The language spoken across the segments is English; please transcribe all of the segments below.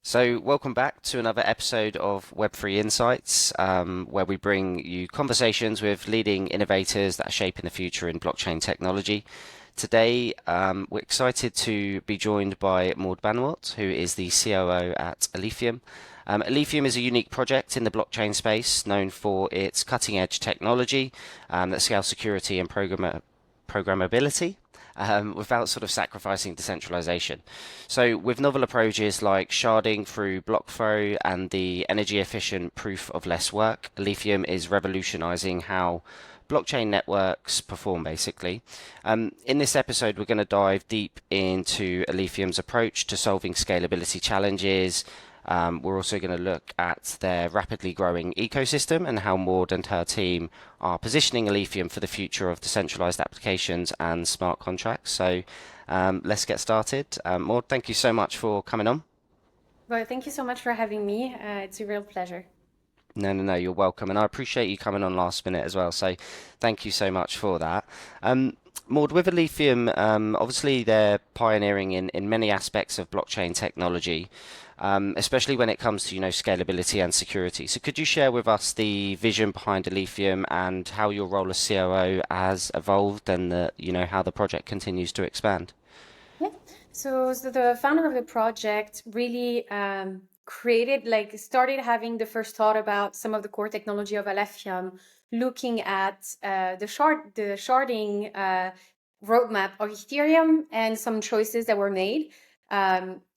So, welcome back to another episode of Web3 Insights, where we bring you conversations with leading innovators that are shaping the future in blockchain technology. Today, we're excited to be joined by Maud Bannwart, who is the COO at Alethium. Alethium is a unique project in the blockchain space, known for its cutting-edge technology that scales security and programmability without sort of sacrificing decentralization. So, with novel approaches like sharding through block flow and the energy efficient proof of less work, Alethium is revolutionizing how blockchain networks perform basically. In this episode, we're going to dive deep into Alethium's approach to solving scalability challenges. We're also going to look at their rapidly growing ecosystem and how Maud and her team are positioning Alethium for the future of decentralized applications and smart contracts. So let's get started. Maud, thank you so much for coming on. Well, thank you so much for having me. It's a real pleasure. No, you're welcome. And I appreciate you coming on last minute as well. So thank you so much for that. Maud, with Alethium, obviously they're pioneering in many aspects of blockchain technology, especially when it comes to, scalability and security. So could you share with us the vision behind Alethium and how your role as COO has evolved and how the project continues to expand? Yeah. So the founder of the project really started having the first thought about some of the core technology of Alephium, looking at the sharding roadmap of Ethereum and some choices that were made.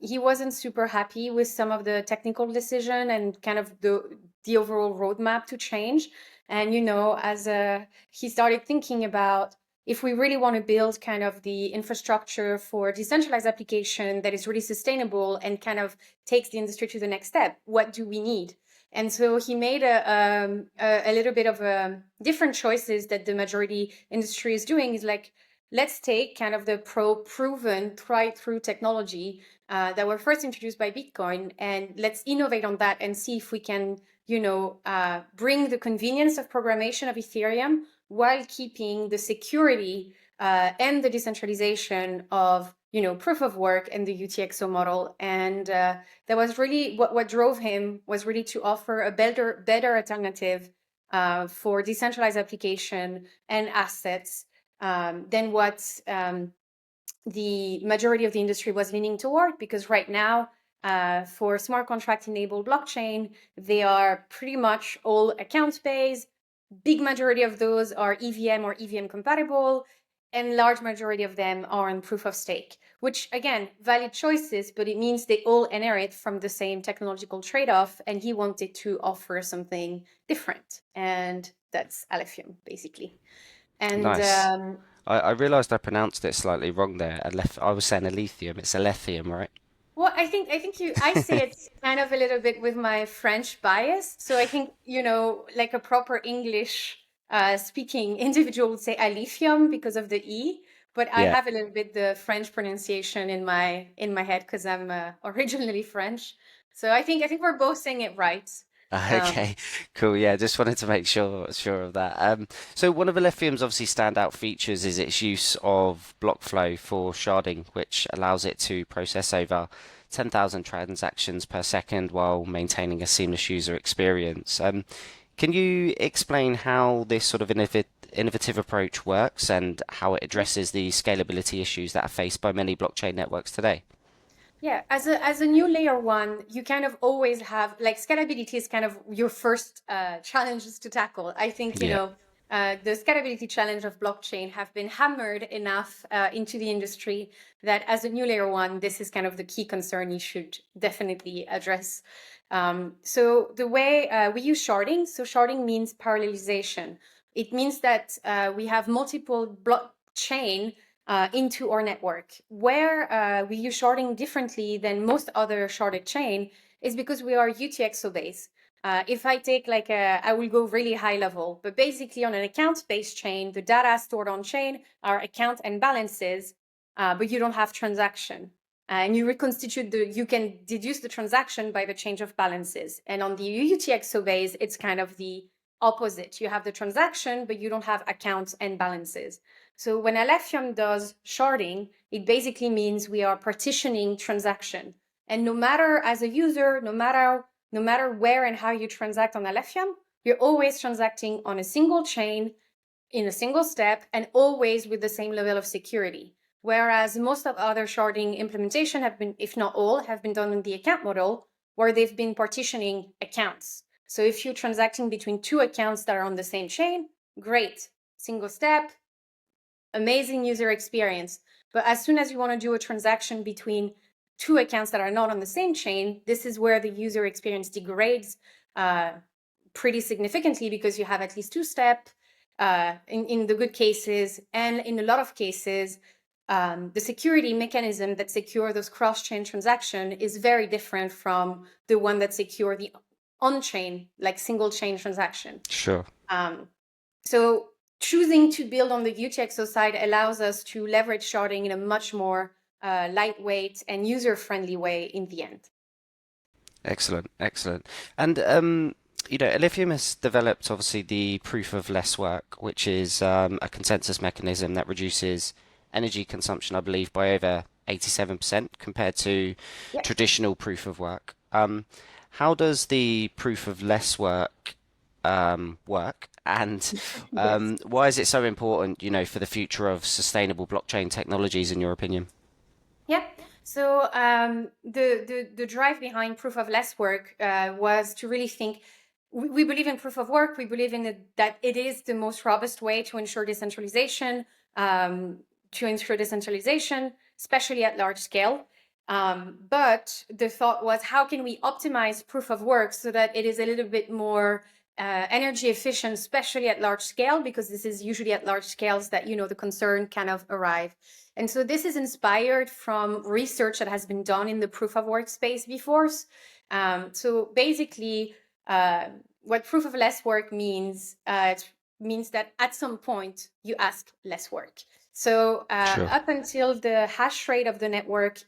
He wasn't super happy with some of the technical decision and kind of the overall roadmap to change. And he started thinking about, if we really want to build kind of the infrastructure for decentralized application that is really sustainable and kind of takes the industry to the next step, what do we need? And so he made a little bit of different choices that the majority industry is doing. Is like, let's take kind of the proven, tried through technology that were first introduced by Bitcoin, and let's innovate on that and see if we can, bring the convenience of programmation of Ethereum while keeping the security and the decentralization of proof of work and the UTXO model. And that was really what drove him, was really to offer a better alternative for decentralized application and assets than what the majority of the industry was leaning toward. Because right now, for smart contract enabled blockchain, they are pretty much all account based. Big majority of those are EVM or EVM compatible, and large majority of them are on proof of stake, which again, valid choices, but it means they all inherit from the same technological trade-off, and he wanted to offer something different. And that's Alephium, basically. And Nice. I realized I pronounced it slightly wrong there. I was saying Alethium. It's Alethium, right? well, I say it kind of a little bit with my French bias. So I think, like a proper English speaking individual would say Alethium because of the E, but I Yeah. have a little bit the French pronunciation in my head because I'm originally French. So I think we're both saying it right. Um, Okay, cool. Yeah, just wanted to make sure of that. So one of Alephium's obviously standout features is its use of block flow for sharding, which allows it to process over 10,000 transactions per second while maintaining a seamless user experience. Can you explain how this sort of innovative approach works and how it addresses the scalability issues that are faced by many blockchain networks today? Yeah, as a new layer one, you kind of always have, like, scalability is kind of your first challenges to tackle. I think Yeah. the scalability challenge of blockchain have been hammered enough into the industry that as a new layer one, this is kind of the key concern you should definitely address. So the way we use sharding, so sharding means parallelization. It means that we have multiple blockchain into our network. Where we use sharding differently than most other sharded chain is because we are UTXO based. If I take I will go really high level, but basically on an account-based chain, the data stored on chain are account and balances, but you don't have transaction. And you can deduce the transaction by the change of balances. And on the UTXO base, it's kind of the opposite. You have the transaction, but you don't have accounts and balances. So when Alephium does sharding, it basically means we are partitioning transaction. And no matter as a user, no matter where and how you transact on Alephium, you're always transacting on a single chain in a single step and always with the same level of security. Whereas most of other sharding implementation have been, if not all, have been done in the account model where they've been partitioning accounts. So if you're transacting between two accounts that are on the same chain, great, single step, amazing user experience. But as soon as you want to do a transaction between two accounts that are not on the same chain, this is where the user experience degrades pretty significantly because you have at least two-step in the good cases, and in a lot of cases, the security mechanism that secure those cross-chain transaction is very different from the one that secure the on-chain, like single-chain transaction. Sure. So choosing to build on the UTXO side allows us to leverage sharding in a much more lightweight and user-friendly way in the end. Excellent, excellent. And Alethium has developed obviously the proof of less work, which is a consensus mechanism that reduces energy consumption, I believe, by over 87% compared to Yep. traditional proof of work. How does the proof of less work work? And Yes. why is it so important, for the future of sustainable blockchain technologies, in your opinion? Yeah. So the drive behind proof of less work was to really think. We believe in proof of work. We believe in that it is the most robust way to ensure decentralization. Especially at large scale. But the thought was, how can we optimize proof of work so that it is a little bit more energy efficient, especially at large scale, because this is usually at large scales that the concern kind of arrive. And so this is inspired from research that has been done in the proof of work space before. So basically, what proof of less work means, it means that at some point you ask less work. So Sure. up until the hash rate of the network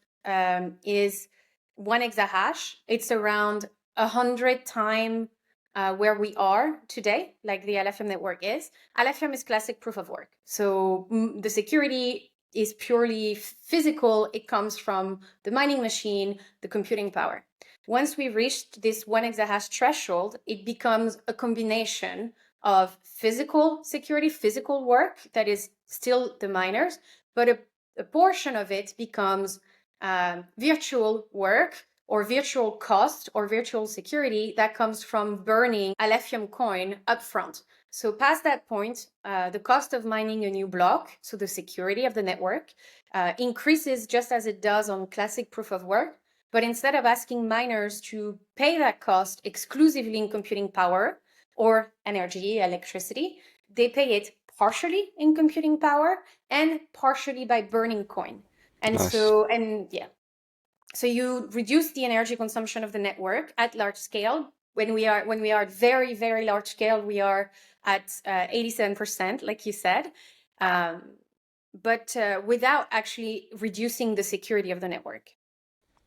is 1 exahash, it's around 100 times where we are today, like the Alephium network is. Alephium is classic proof of work. So the security is purely physical. It comes from the mining machine, the computing power. Once we reached this 1 exahash threshold, it becomes a combination of physical security, physical work that is still the miners, but a portion of it becomes virtual work or virtual cost or virtual security that comes from burning Alephium coin upfront. So past that point, the cost of mining a new block, so the security of the network, increases just as it does on classic proof of work. But instead of asking miners to pay that cost exclusively in computing power or energy, electricity, they pay it partially in computing power and partially by burning coin. And Nice. so you reduce the energy consumption of the network at large scale. When we are at very, very large scale, we are at 87%, like you said, but without actually reducing the security of the network.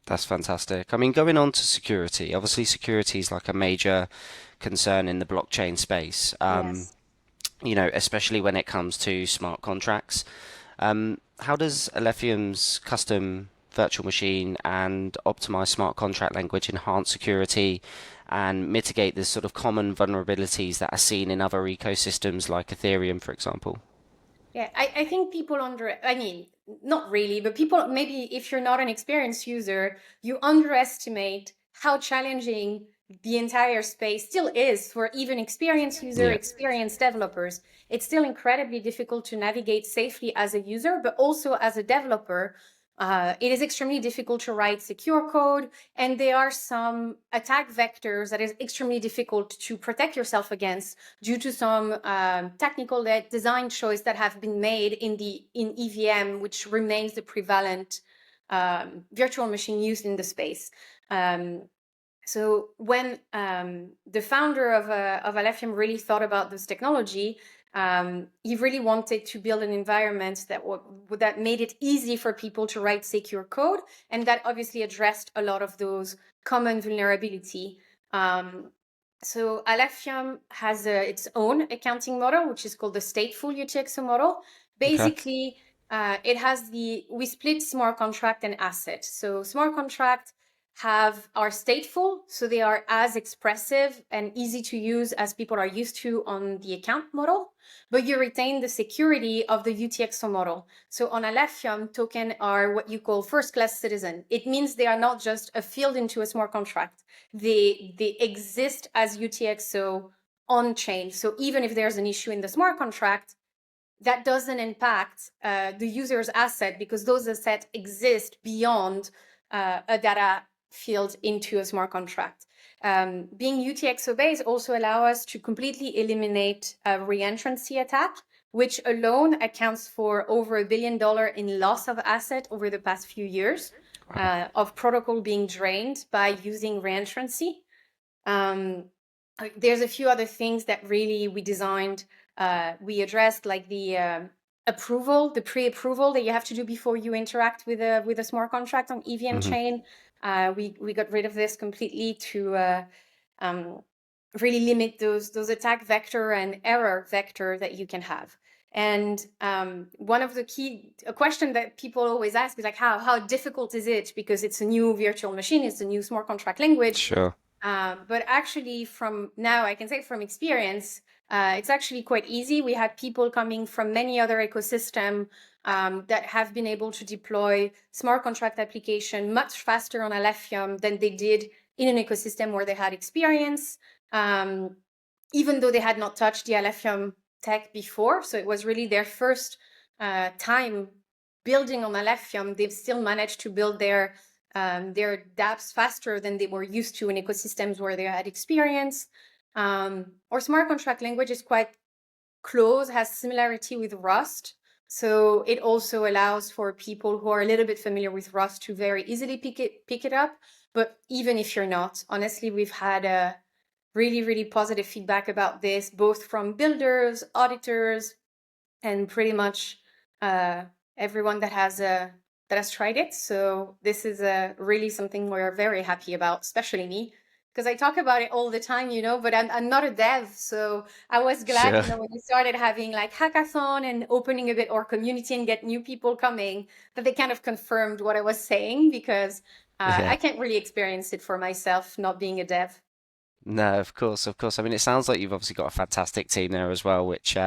That's fantastic. I mean, going on to security, obviously security is like a major concern in the blockchain space, Yes. especially when it comes to smart contracts. How does Alephium's custom virtual machine and optimized smart contract language enhance security and mitigate the sort of common vulnerabilities that are seen in other ecosystems like Ethereum, for example? Yeah, I think I mean, not really, but people, maybe if you're not an experienced user, you underestimate how challenging the entire space still is for even experienced user, Yeah, experienced developers. It's still incredibly difficult to navigate safely as a user, but also as a developer. It is extremely difficult to write secure code, and there are some attack vectors that is extremely difficult to protect yourself against due to some technical design choice that have been made in EVM, which remains the prevalent virtual machine used in the space. So when the founder of Alephium really thought about this technology, he really wanted to build an environment that made it easy for people to write secure code, and that obviously addressed a lot of those common vulnerability. So Alephium has its own accounting model, which is called the stateful UTXO model. okay. Basically, we split smart contract and asset. So smart contract are stateful, so they are as expressive and easy to use as people are used to on the account model, but you retain the security of the UTXO model. So on Alephium, token are what you call first-class citizen. It means they are not just a field into a smart contract. They exist as UTXO on chain. So even if there's an issue in the smart contract, that doesn't impact the user's asset, because those assets exist beyond a data field into a smart contract. Being UTXO based also allow us to completely eliminate a reentrancy attack, which alone accounts for over $1 billion in loss of asset over the past few years of protocol being drained by using reentrancy. There's a few other things that really we designed, we addressed, like the approval, the pre-approval that you have to do before you interact with a smart contract on EVM chain. We got rid of this completely to really limit those attack vector and error vector that you can have. And one of the a question that people always ask is like, how difficult is it? Because it's a new virtual machine, it's a new smart contract language. Sure. But actually, from now, I can say from experience, it's actually quite easy. We had people coming from many other ecosystems that have been able to deploy smart contract application much faster on Alephium than they did in an ecosystem where they had experience, even though they had not touched the Alephium tech before. So it was really their first time building on Alephium. They've still managed to build their dApps faster than they were used to in ecosystems where they had experience. Our smart contract language is quite close, has similarity with Rust. So it also allows for people who are a little bit familiar with Rust to very easily pick it up. But even if you're not, honestly, we've had a really, really positive feedback about this, both from builders, auditors, and pretty much everyone that has tried it. So this is really something we're very happy about, especially me, because I talk about it all the time, but I'm not a dev. So I was glad, Sure. when we started having like hackathon and opening a bit our community and get new people coming, that they kind of confirmed what I was saying, because Yeah. I can't really experience it for myself, not being a dev. No, of course, of course. I mean, it sounds like you've obviously got a fantastic team there as well, which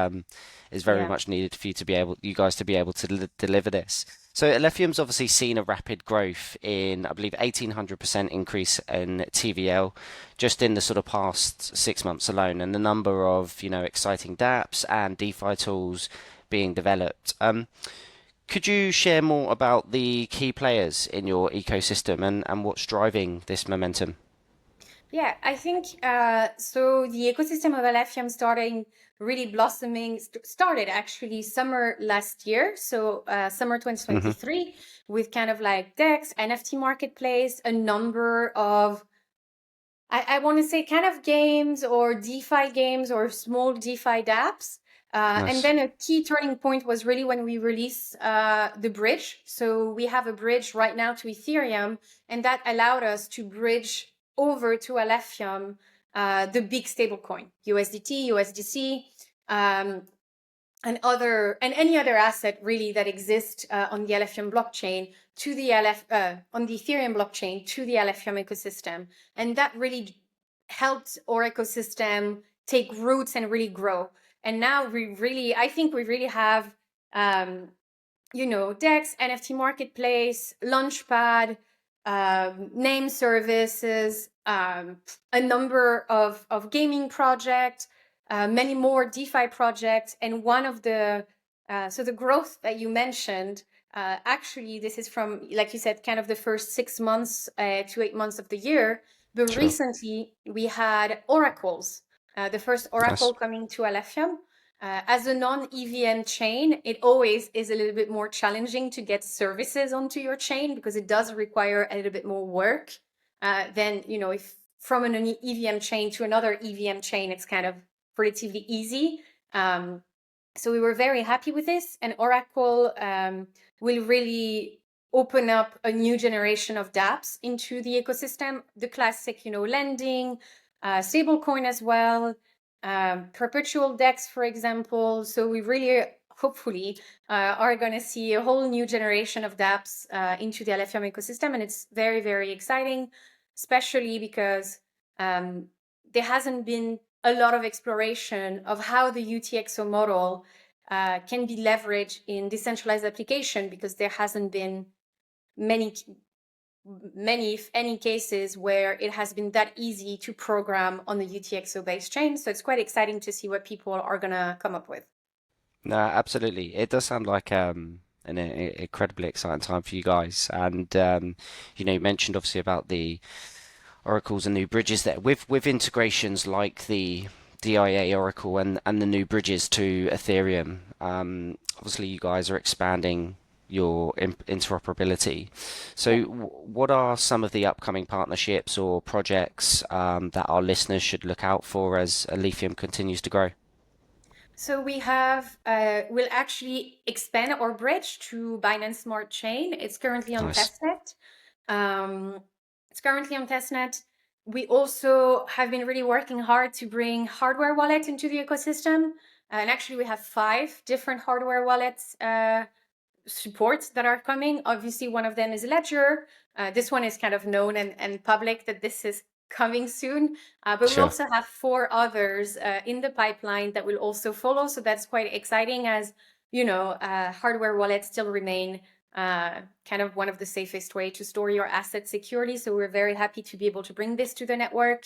is very Yeah. much needed for you guys to be able to deliver this. So Alephium's obviously seen a rapid growth in, I believe, 1800% increase in TVL just in the sort of past 6 months alone, and the number of, exciting dApps and DeFi tools being developed. Could you share more about the key players in your ecosystem and what's driving this momentum? Yeah, I think so. The ecosystem of Alephium really blossoming started actually summer last year, so summer Hmm. 2023, with kind of like DEX, NFT marketplace, a number of I want to say kind of games or DeFi games or small DeFi dApps. And Nice. then a key turning point was really when we released the bridge. So we have a bridge right now to Ethereum, and that allowed us to bridge over to Alephium the big stablecoin, USDT, USDC, and any other asset really that exists on the Alephium blockchain to the on the Ethereum blockchain to the Alephium ecosystem, and that really helped our ecosystem take roots and really grow. And now I think we really have, DEX, NFT marketplace, Launchpad, name services, a number of gaming projects, many more DeFi projects, and one of so the growth that you mentioned, actually, this is from, like you said, kind of the first 6 months to 8 months of the year. But Sure. recently, we had oracles, the first Nice. oracle coming to Alephium. As a non-EVM chain, it always is a little bit more challenging to get services onto your chain, because it does require a little bit more work than, if from an EVM chain to another EVM chain, it's kind of relatively easy. So we were very happy with this, and Oracle will really open up a new generation of dApps into the ecosystem, the classic, lending, stablecoin as well, perpetual DEX, for example. So we really hopefully, are going to see a whole new generation of dApps into the Alephium ecosystem. And it's very, very exciting, especially because there hasn't been a lot of exploration of how the UTXO model can be leveraged in decentralized application, because there hasn't been many, if any, cases where it has been that easy to program on the UTXO based chain. So it's quite exciting to see what people are going to come up with. No, absolutely. It does sound like an incredibly exciting time for you guys. And you mentioned obviously about the oracles and new bridges there with integrations like the DIA Oracle and the new bridges to Ethereum. Obviously, you guys are expanding your interoperability. So, Yeah. what are some of the upcoming partnerships or projects that our listeners should look out for as Alethium continues to grow? So we have, we'll actually expand our bridge to Binance Smart Chain. It's currently on Nice. testnet. It's currently on testnet. We also have been really working hard to bring hardware wallet into the ecosystem. And actually we have 5 different hardware wallets supports that are coming. Obviously, one of them is Ledger. This one is kind of known and public that this is coming soon. But we Sure. also have 4 others in the pipeline that will also follow. So that's quite exciting, as hardware wallets still remain kind of one of the safest way to store your assets securely. So we're very happy to be able to bring this to the network.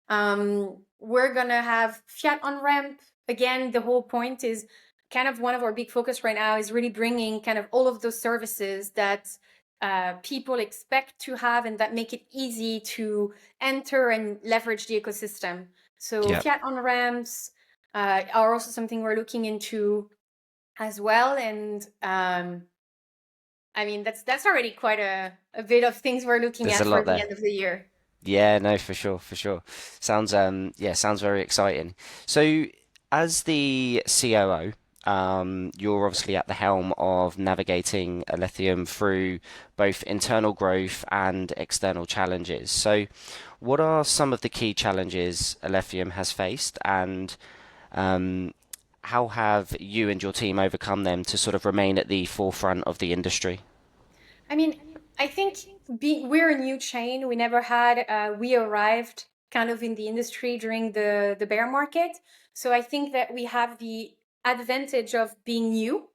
We're gonna have fiat on ramp. Again, the whole point is kind of one of our big focus right now is really bringing kind of all of those services that people expect to have and that make it easy to enter and leverage the ecosystem. So Yeah. fiat on ramps are also something we're looking into as well. And I mean, that's already quite a bit of things we're looking There's a at for lot the there. end of the year. Yeah, no, for sure, for sure. Sounds yeah, sounds very exciting. So, as the COO, you're obviously at the helm of navigating Alethium through both internal growth and external challenges. So, what are some of the key challenges Alephium has faced, and um, how have you and your team overcome them to sort of remain at the forefront of the industry? I mean, I think we're a new chain. We never had, we arrived kind of in the industry during the bear market. So I think that we have the advantage of being new.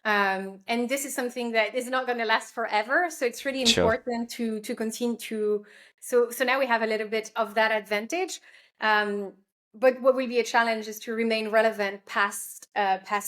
And this is something that is not going to last forever. So it's really Sure. important to continue to, so now we have a little bit of that advantage. But what will be a challenge is to remain relevant past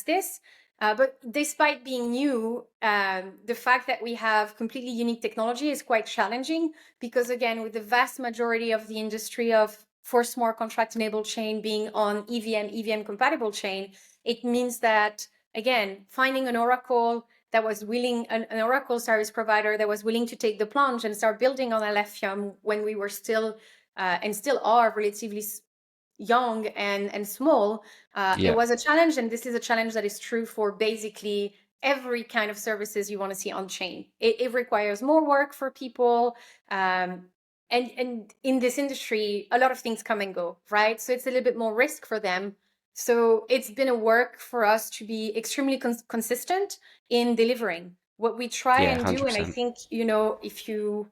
this. But despite being new, the fact that we have completely unique technology is quite challenging, because again, with the vast majority of the industry of for smart contract enabled chain being on EVM compatible chain, it means that, again, finding an Oracle that was willing, an Oracle service provider that was willing to take the plunge and start building on Alephium when we were still and still are relatively young and small, it Yeah. was a challenge. And this is a challenge that is true for basically every kind of services you want to see on chain. It requires more work for people. And in this industry, a lot of things come and go, right? So it's a little bit more risk for them. So it's been a work for us to be extremely consistent in delivering what we try Yeah, and do. And I 100%. think, if you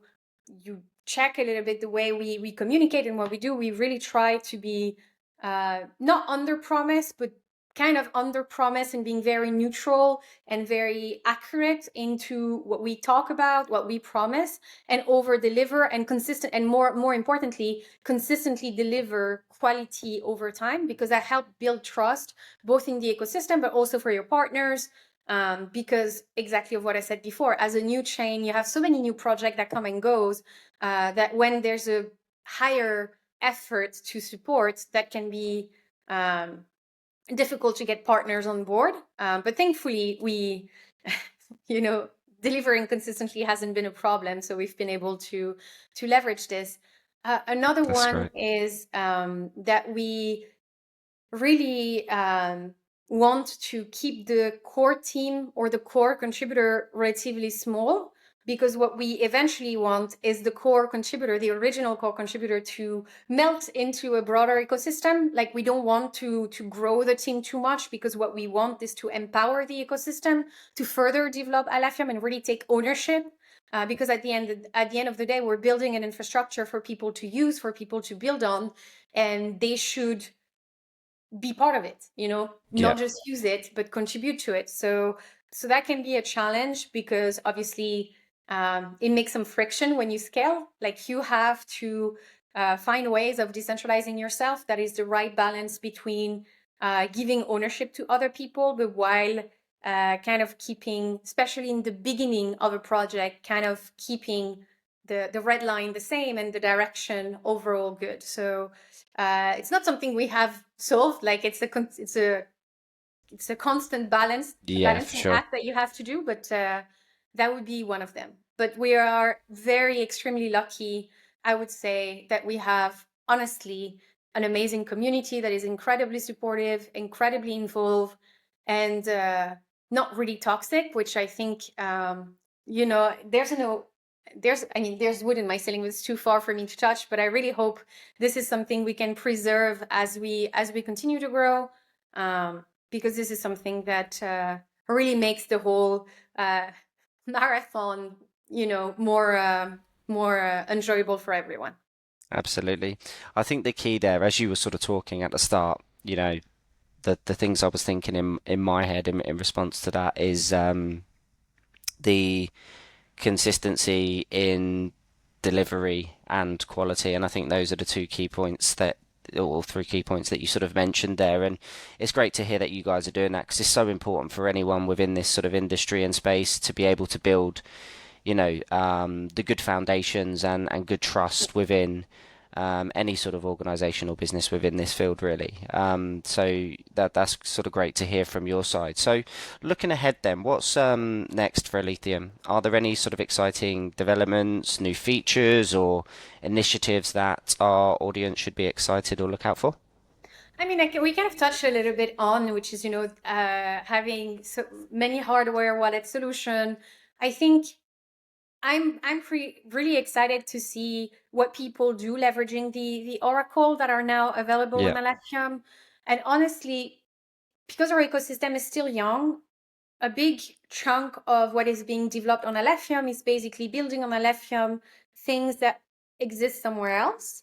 check a little bit the way we communicate and what we do, we really try to be not under promise, but kind of under promise, and being very neutral and very accurate into what we talk about, what we promise, and over deliver and consistent, and more importantly, consistently deliver quality over time, because that helps build trust both in the ecosystem but also for your partners. Because exactly of what I said before, as a new chain, you have so many new projects that come and goes, that when there's a higher effort to support, that can be difficult to get partners on board. But thankfully, we, delivering consistently hasn't been a problem. So we've been able to leverage this. Another That's one great. is that we really want to keep the core team or the core contributor relatively small. because what we eventually want is the core contributor, the original core contributor, to melt into a broader ecosystem. Like, we don't want to grow the team too much, because what we want is to empower the ecosystem to further develop Alephium and really take ownership. Because at the end of the day, we're building an infrastructure for people to use, for people to build on, and they should be part of it, Yeah. not just use it, but contribute to it. So that can be a challenge, because obviously it makes some friction when you scale. Like, you have to find ways of decentralizing yourself that is the right balance between giving ownership to other people, but while kind of keeping, especially in the beginning of a project, kind of keeping the red line the same and the direction overall good. So it's not something we have solved. Like, it's a constant Yeah, for balancing sure. act that you have to do, but that would be one of them. But we are very extremely lucky, I would say, that we have, honestly, an amazing community that is incredibly supportive, incredibly involved, and not really toxic, which I think, there's wood in my ceiling, but it's too far for me to touch. But I really hope this is something we can preserve as we continue to grow, because this is something that really makes the whole marathon, more enjoyable for everyone. Absolutely. I think the key there, as you were sort of talking at the start, the things I was thinking in my head in response to that is the consistency in delivery and quality. And I think those are the two key points that, or three key points that you sort of mentioned there. And it's great to hear that you guys are doing that, because it's so important for anyone within this sort of industry and space to be able to build, the good foundations and good trust within any sort of organization or business within this field, really. So that's sort of great to hear from your side. So looking ahead then, what's next for Alethium? Are there any sort of exciting developments, new features, or initiatives that our audience should be excited or look out for? I mean, we kind of touched a little bit on, which is, having so many hardware wallet solution. I think really excited to see what people do leveraging the Oracle that are now available on Yeah, Alephium. And honestly, because our ecosystem is still young, a big chunk of what is being developed on Alephium is basically building on Alephium things that exist somewhere else.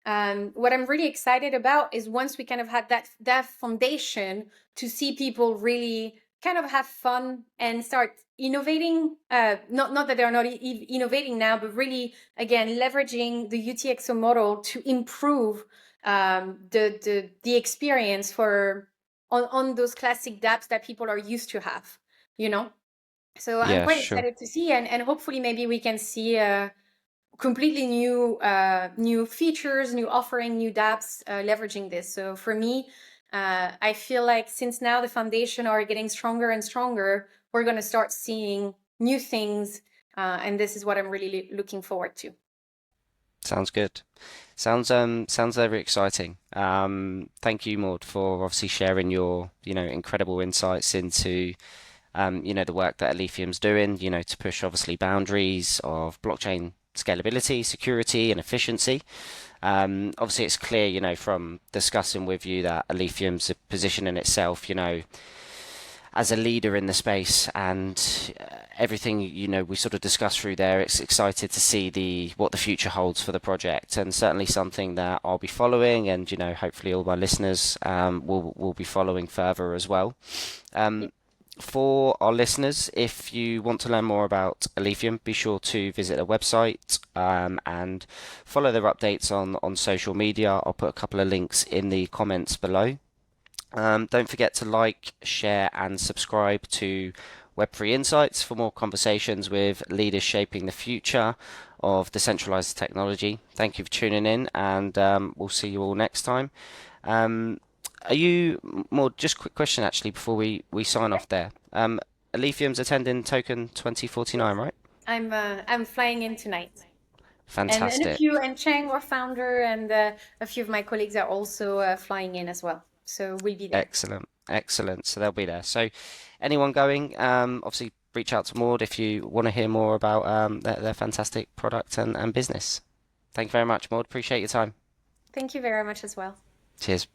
What I'm really excited about is, once we kind of had that foundation, to see people really kind of have fun and start innovating. Not that they're not innovating now, but really, again, leveraging the UTXO model to improve the experience for on those classic dApps that people are used to have. You know. So I'm yeah, quite sure. excited to see, and hopefully maybe we can see completely new features, new offering, new dApps leveraging this. So for me, I feel like since now the foundation are getting stronger and stronger, we're going to start seeing new things, and this is what I'm really looking forward to. Sounds good. Sounds very exciting. Thank you, Maud, for obviously sharing your, incredible insights into the work that Alethium's doing, to push obviously boundaries of blockchain scalability, security, and efficiency. Obviously, it's clear, from discussing with you that Alethium's positioning itself, as a leader in the space, and everything we sort of discussed through there. It's excited to see what the future holds for the project, and certainly something that I'll be following, and hopefully all my listeners will be following further as well. Yeah. For our listeners, if you want to learn more about Alethium, be sure to visit their website and follow their updates on social media. I'll put a couple of links in the comments below. Don't forget to like, share, and subscribe to Web3 Insights for more conversations with leaders shaping the future of decentralized technology. Thank you for tuning in, and we'll see you all next time. Um, are you more just quick question actually before we sign Yeah. off there? Alethium's attending Token 2049, Yes. right? I'm flying in tonight. And a Fantastic. few, and Cheng, our founder, and a few of my colleagues are also flying in as well. So we'll be there. Excellent. Excellent. So they'll be there. So anyone going, obviously reach out to Maud if you want to hear more about their fantastic product and business. Thank you very much, Maud. Appreciate your time. Thank you very much as well. Cheers.